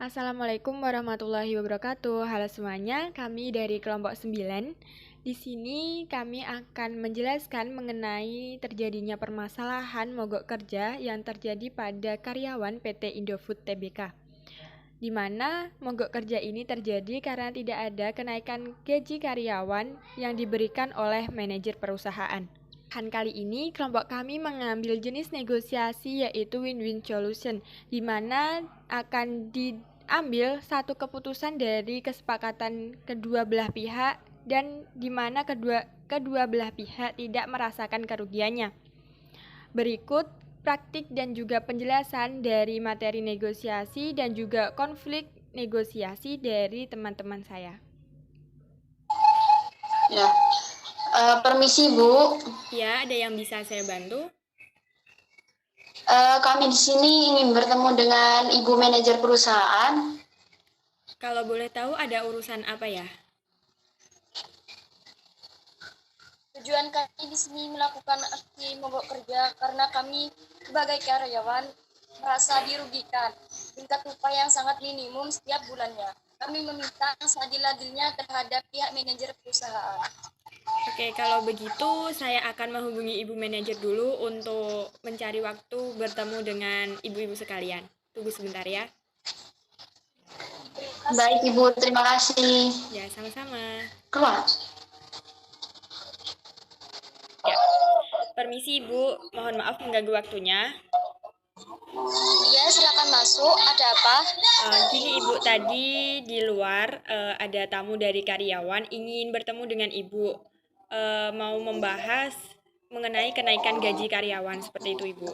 Assalamualaikum warahmatullahi wabarakatuh. Halo semuanya, kami dari kelompok 9. Di sini kami akan menjelaskan mengenai terjadinya permasalahan mogok kerja yang terjadi pada karyawan PT Indofood Tbk. Di mana mogok kerja ini terjadi karena tidak ada kenaikan gaji karyawan yang diberikan oleh manajer perusahaan. Kali ini kelompok kami mengambil jenis negosiasi yaitu win-win solution, di mana akan diambil satu keputusan dari kesepakatan kedua belah pihak dan di mana kedua belah pihak tidak merasakan kerugiannya. Berikut praktik dan juga penjelasan dari materi negosiasi dan juga konflik negosiasi dari teman-teman saya. Ya, permisi Bu. Ya, ada yang bisa saya bantu? Kami di sini ingin bertemu dengan Ibu manajer perusahaan. Kalau boleh tahu ada urusan apa ya? Tujuan kami di sini melakukan aksi mogok kerja karena kami sebagai karyawan merasa dirugikan. Tingkat upah yang sangat minimum setiap bulannya. Kami meminta seadil-adilnya terhadap pihak manajer perusahaan. Oke, kalau begitu saya akan menghubungi Ibu manajer dulu untuk mencari waktu bertemu dengan ibu-ibu sekalian. Tunggu sebentar ya. Baik Ibu, terima kasih. Ya, sama-sama. Keluar. Ya, permisi Ibu, mohon maaf mengganggu waktunya. Ya, silakan masuk. Ada apa? Gini Ibu, tadi di luar ada tamu dari karyawan ingin bertemu dengan Ibu. Mau membahas mengenai kenaikan gaji karyawan, seperti itu Ibu.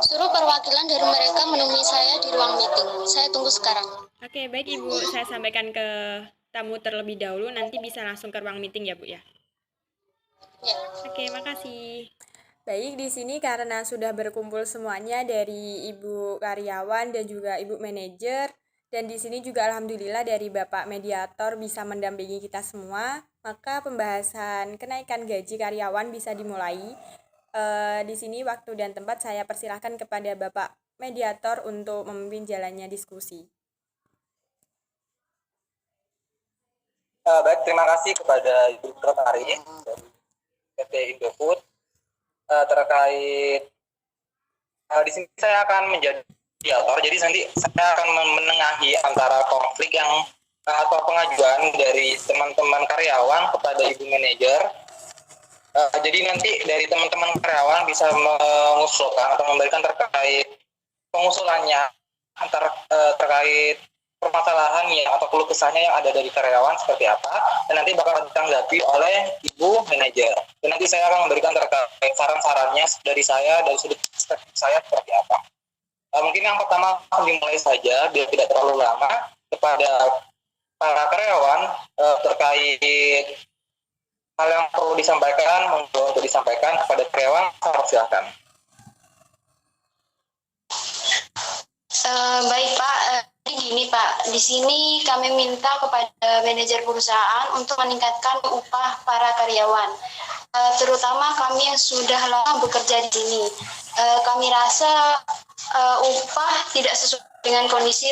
Suruh perwakilan dari mereka menemui saya di ruang meeting. Saya tunggu sekarang. Oke, baik Ibu, saya sampaikan ke tamu terlebih dahulu, nanti bisa langsung ke ruang meeting ya Bu ya. Ya. Oke, makasih. Baik, di sini karena sudah berkumpul semuanya dari Ibu karyawan dan juga Ibu manajer, dan di sini juga alhamdulillah dari Bapak mediator bisa mendampingi kita semua, maka pembahasan kenaikan gaji karyawan bisa dimulai. Di sini waktu dan tempat saya persilahkan kepada Bapak mediator untuk memimpin jalannya diskusi. Baik, terima kasih kepada Ibu Sekretari dari PT Indofood terkait di sini saya akan menjadi mediator. Jadi nanti saya akan menengahi antara konflik yang atau pengajuan dari teman-teman karyawan kepada Ibu manajer. Jadi nanti dari teman-teman karyawan bisa mengusulkan atau memberikan terkait pengusulannya terkait permasalahan yang atau keluh kesahnya yang ada dari karyawan seperti apa, dan nanti bakal ditanggapi oleh Ibu manajer. Dan nanti saya akan memberikan terkait saran-sarannya dari saya, dari sudut perspektif saya seperti apa. Mungkin yang pertama dimulai saja biar tidak terlalu lama kepada para karyawan terkait hal yang perlu disampaikan, untuk disampaikan kepada karyawan, saya persilahkan. Baik Pak, jadi gini Pak, di sini kami minta kepada manajer perusahaan untuk meningkatkan upah para karyawan, terutama kami yang sudah lama bekerja di sini. Kami rasa upah tidak sesuai dengan kondisi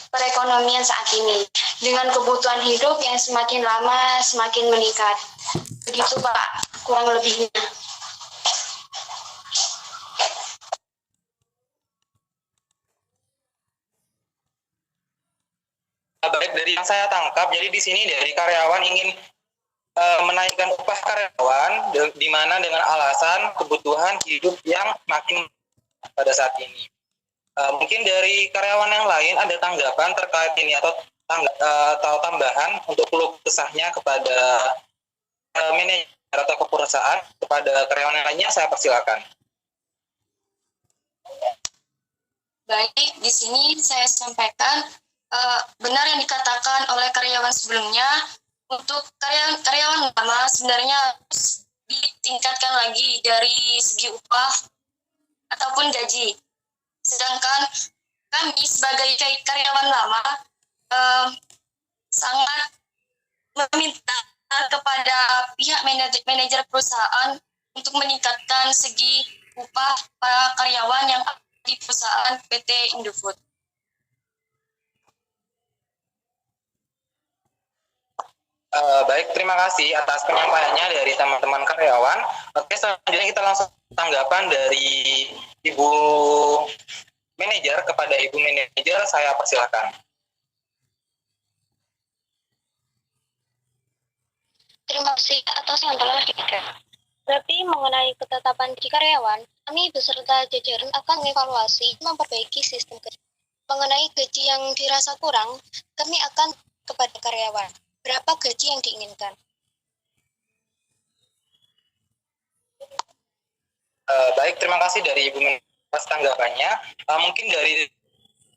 perekonomian saat ini, dengan kebutuhan hidup yang semakin lama semakin meningkat. Begitu Pak, kurang lebihnya. Baik, dari yang saya tangkap, jadi di sini dari karyawan ingin menaikkan upah karyawan di mana dengan alasan kebutuhan hidup yang makin pada saat ini. Mungkin dari karyawan yang lain ada tanggapan terkait ini atau tambahan untuk keluh kesahnya kepada manajer atau ke perusahaan, kepada karyawan yang lainnya saya persilakan. Baik, di sini saya sampaikan benar yang dikatakan oleh karyawan sebelumnya. Untuk karyawan lama sebenarnya harus ditingkatkan lagi dari segi upah ataupun gaji. Sedangkan kami sebagai karyawan lama sangat meminta kepada pihak manajer perusahaan untuk meningkatkan segi upah para karyawan yang ada di perusahaan PT Indofood. Baik, terima kasih atas penyampaiannya dari teman-teman karyawan. Oke, selanjutnya kita langsung tanggapan dari Ibu Manajer kepada Ibu Manajer, saya persilakan. Terima kasih atas yang telah diberikan. Berarti mengenai ketetapan gaji karyawan, kami beserta jajaran akan mengevaluasi memperbaiki sistem kerja. Mengenai gaji yang dirasa kurang, kami akan kepada karyawan. Berapa gaji yang diinginkan? Baik, terima kasih dari Ibu Manajer atas tanggapannya. Mungkin dari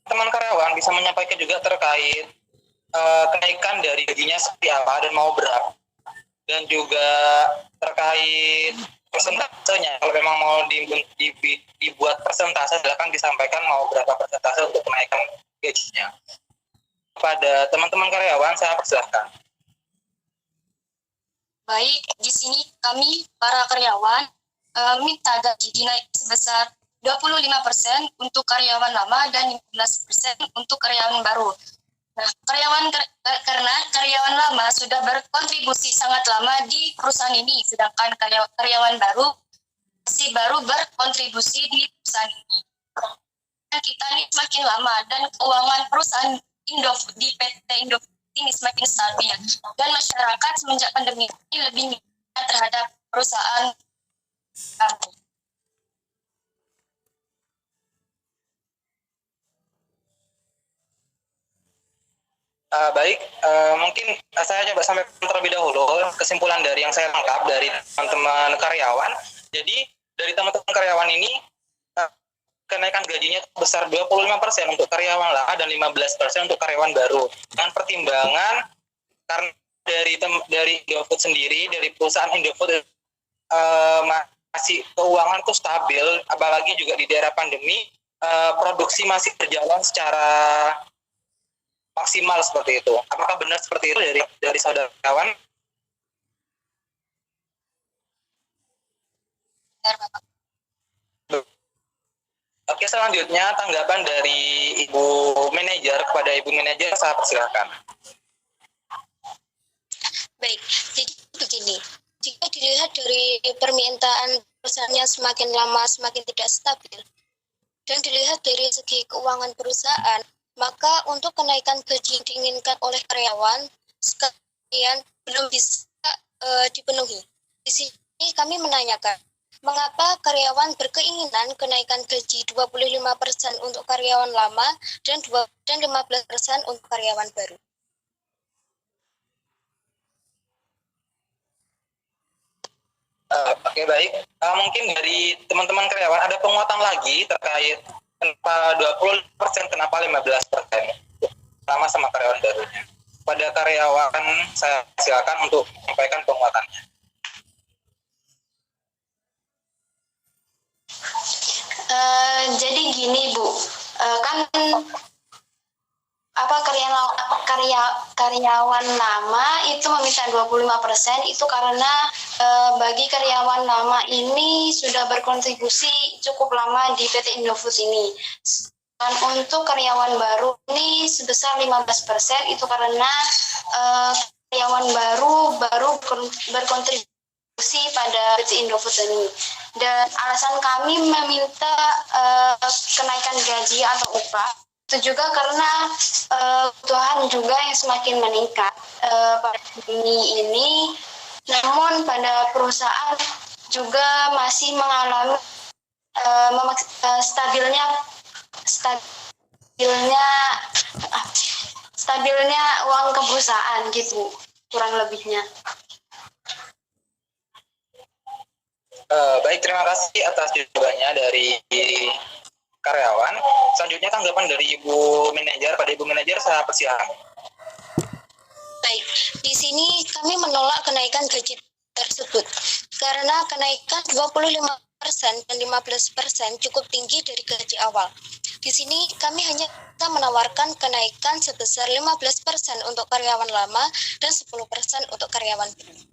teman karyawan bisa menyampaikan juga terkait kenaikan dari gajinya seperti apa dan mau berapa. Dan juga terkait persentasenya, kalau memang mau dibuat persentase, silakan disampaikan mau berapa persentase untuk kenaikan gajinya. Kepada teman-teman karyawan, saya persilahkan. Baik, di sini kami para karyawan minta gaji dinaik sebesar 25% untuk karyawan lama dan 15% untuk karyawan baru. Nah, karena karyawan lama sudah berkontribusi sangat lama di perusahaan ini, sedangkan karyawan baru masih baru berkontribusi di perusahaan ini. Dan kita ini semakin lama dan keuangan perusahaan di PT Indofood ini semakin stabil, dan masyarakat semenjak pandemi ini lebih minat terhadap perusahaan kami. Baik, mungkin saya coba sampaikan terlebih dahulu kesimpulan dari yang saya tangkap dari teman-teman karyawan. Jadi dari teman-teman karyawan ini kenaikan gajinya besar 25% untuk karyawan lama dan 15% untuk karyawan baru. Dengan pertimbangan karena dari Indofood sendiri, dari perusahaan Indofood masih keuangan itu stabil, apalagi juga di daerah pandemi, produksi masih berjalan secara maksimal seperti itu. Apakah benar seperti itu dari saudara kawan? Benar, Bapak. Oke, selanjutnya tanggapan dari Ibu Manajer kepada Ibu Manajer, saya persilakan. Baik, jadi begini. Jika dilihat dari permintaan perusahaannya semakin lama semakin tidak stabil, dan dilihat dari segi keuangan perusahaan, maka untuk kenaikan gaji yang diinginkan oleh karyawan sekalian belum bisa dipenuhi. Di sini kami menanyakan, mengapa karyawan berkeinginan kenaikan gaji 25% untuk karyawan lama dan 15% untuk karyawan baru? Oke, baik. Mungkin dari teman-teman karyawan ada penguatan lagi terkait kenapa 20%, kenapa 15%, sama karyawan barunya. Pada karyawan, saya silakan untuk menyampaikan penguatannya. Jadi gini Bu, kan karyawan lama itu meminta 25% itu karena bagi karyawan lama ini sudah berkontribusi cukup lama di PT Indofood ini. Dan untuk karyawan baru ini sebesar 15% itu karena karyawan baru berkontribusi pada PT Indofood ini. Dan alasan kami meminta kenaikan gaji atau upah itu juga karena kebutuhan juga yang semakin meningkat pada ini. Namun pada perusahaan juga masih mengalami stabilnya uang ke perusahaan gitu, kurang lebihnya. Baik, terima kasih atas jawabannya dari karyawan. Selanjutnya tanggapan dari Ibu Manajer. Pada Ibu Manajer, saya persilakan. Baik, di sini kami menolak kenaikan gaji tersebut karena kenaikan 25% dan 15% cukup tinggi dari gaji awal. Di sini kami hanya bisa menawarkan kenaikan sebesar 15% untuk karyawan lama dan 10% untuk karyawan baru.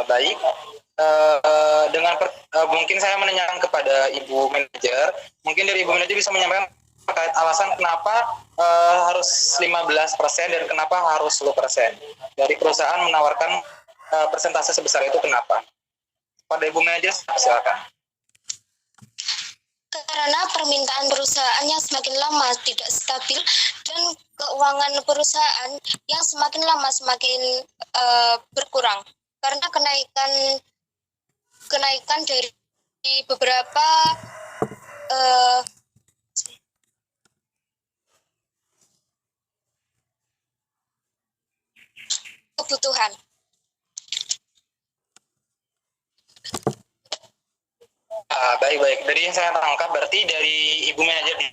Baik, dengan mungkin saya menanyakan kepada Ibu Manajer. Mungkin dari Ibu Manajer bisa menyampaikan terkait alasan kenapa harus 15% dan kenapa harus 10%. Dari perusahaan menawarkan persentase sebesar itu kenapa? Pada Ibu Manajer, silakan. Karena permintaan perusahaan yang semakin lama tidak stabil dan keuangan perusahaan yang semakin lama semakin berkurang. Karena kenaikan dari beberapa kebutuhan. Baik. Dari yang saya tangkap berarti dari Ibu Manajer ini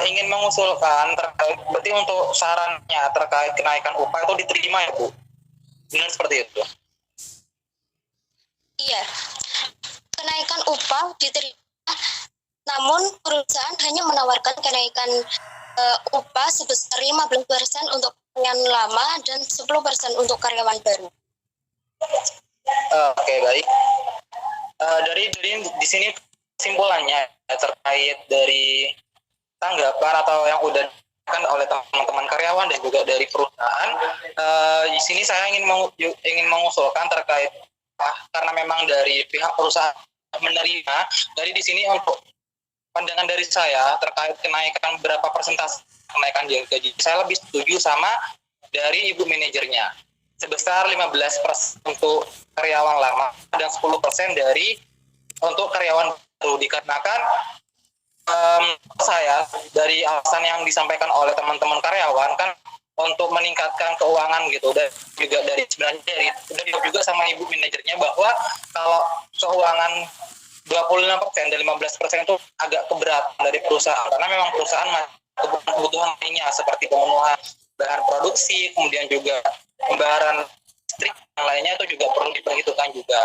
ingin mengusulkan terkait berarti untuk sarannya terkait kenaikan upah itu diterima ya Bu? Benar seperti itu? Iya, kenaikan upah diterima, namun perusahaan hanya menawarkan kenaikan upah sebesar 15% untuk karyawan lama dan 10% untuk karyawan baru. Oke, baik. Dari di sini kesimpulannya terkait dari tanggapan atau yang udah kan oleh teman-teman karyawan dan juga dari perusahaan. Di sini saya ingin mengusulkan terkait karena memang dari pihak perusahaan menerima. Dari di sini untuk pandangan dari saya terkait kenaikan berapa persentase kenaikan gaji, saya lebih setuju sama dari Ibu Manajernya sebesar 15% untuk karyawan lama dan 10% dari untuk karyawan baru, dikarenakan saya dari alasan yang disampaikan oleh teman-teman karyawan kan untuk meningkatkan keuangan gitu, dan juga dari sebenarnya dari juga sama Ibu Manajernya bahwa kalau keuangan 25% dan 15% itu agak keberatan dari perusahaan karena memang perusahaan kebutuhan lainnya seperti pemenuhan bahan produksi, kemudian juga pembayaran listrik yang lainnya itu juga perlu diperhitungkan juga.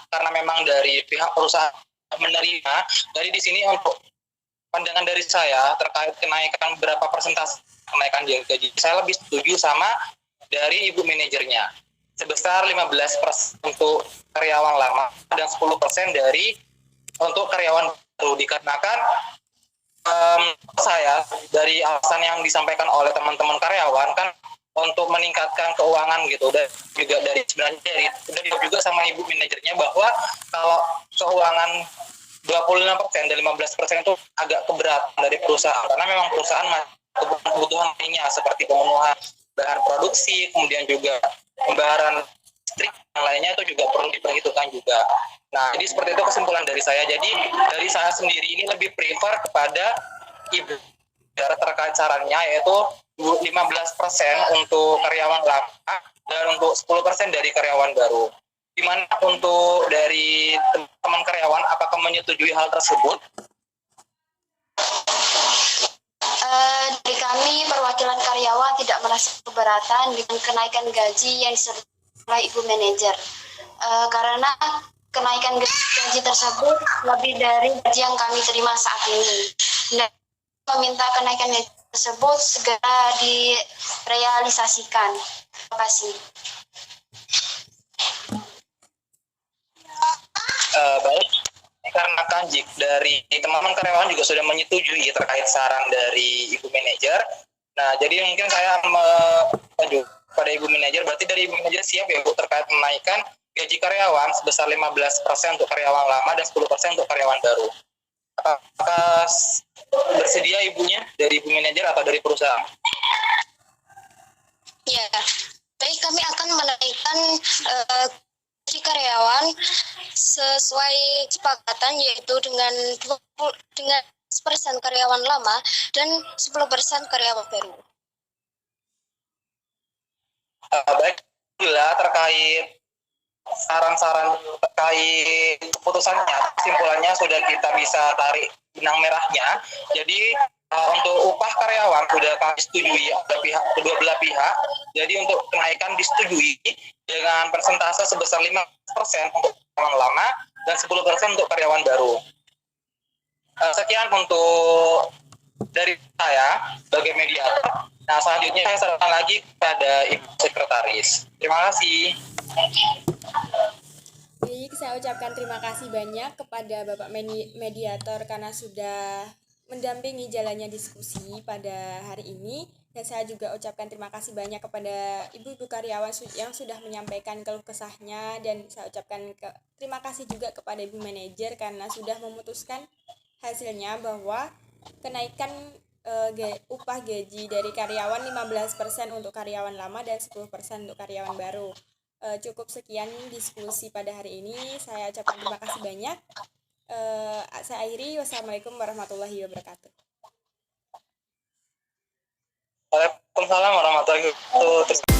Karena memang dari pihak perusahaan menerima, dari di sini untuk pandangan dari saya terkait kenaikan berapa persentase kenaikan gaji, saya lebih setuju sama dari Ibu Manajernya sebesar 15% untuk karyawan lama dan 10% dari untuk karyawan baru, dikarenakan saya dari alasan yang disampaikan oleh teman-teman karyawan kan untuk meningkatkan keuangan gitu, dan juga dari sebenarnya dari juga sama Ibu Manajernya bahwa kalau keuangan 25% dan 15% itu agak keberatan dari perusahaan karena memang perusahaan kebutuhan lainnya seperti pemenuhan bahan produksi, kemudian juga pembayaran listrik yang lainnya itu juga perlu diperhitungkan juga. Nah, jadi seperti itu kesimpulan dari saya. Jadi dari saya sendiri ini lebih prefer kepada Ibu terkait sarannya yaitu 15% untuk karyawan lama dan untuk 10% dari karyawan baru. Di mana untuk dari teman karyawan apakah menyetujui hal tersebut? Dari kami perwakilan karyawan tidak merasa keberatan dengan kenaikan gaji yang disebut oleh Ibu Manajer, karena kenaikan gaji tersebut lebih dari gaji yang kami terima saat ini. Dan meminta kenaikan gaji tersebut segera direalisasikan. Terima kasih. Baik, karena kan dari teman-teman karyawan juga sudah menyetujui terkait saran dari Ibu Manajer. Nah, jadi mungkin saya menunjuk pada Ibu Manajer, berarti dari Ibu Manajer siap ya Bu terkait menaikkan gaji karyawan sebesar 15% untuk karyawan lama dan 10% untuk karyawan baru. Apakah bersedia Ibunya dari Ibu Manajer atau dari perusahaan? Ya, baik, kami akan menaikkan gaji karyawan sesuai kesepakatan yaitu dengan 10% karyawan lama dan 10% karyawan baru. Baik, bila terkait saran-saran terkait keputusannya, kesimpulannya sudah kita bisa tarik benang merahnya. Jadi untuk upah karyawan sudah kami setujui oleh kedua belah pihak. Jadi untuk kenaikan disetujui dengan persentase sebesar 5% untuk karyawan lama dan 10% untuk karyawan baru. Sekian untuk dari saya sebagai mediator. Nah, selanjutnya saya serahkan lagi kepada Ibu Sekretaris. Terima kasih. Baik, saya saya ucapkan terima kasih banyak kepada Bapak Mediator karena sudah mendampingi jalannya diskusi pada hari ini. Dan saya juga ucapkan terima kasih banyak kepada ibu-ibu karyawan yang sudah menyampaikan keluh kesahnya. Dan saya ucapkan terima kasih juga kepada ibu manajer karena sudah memutuskan hasilnya bahwa kenaikan upah gaji dari karyawan 15% untuk karyawan lama dan 10% untuk karyawan baru. Cukup sekian diskusi pada hari ini. Saya ucapkan terima kasih banyak. Saya akhiri. Wassalamualaikum warahmatullahi wabarakatuh. Waalaikumsalam warahmatullahi wabarakatuh.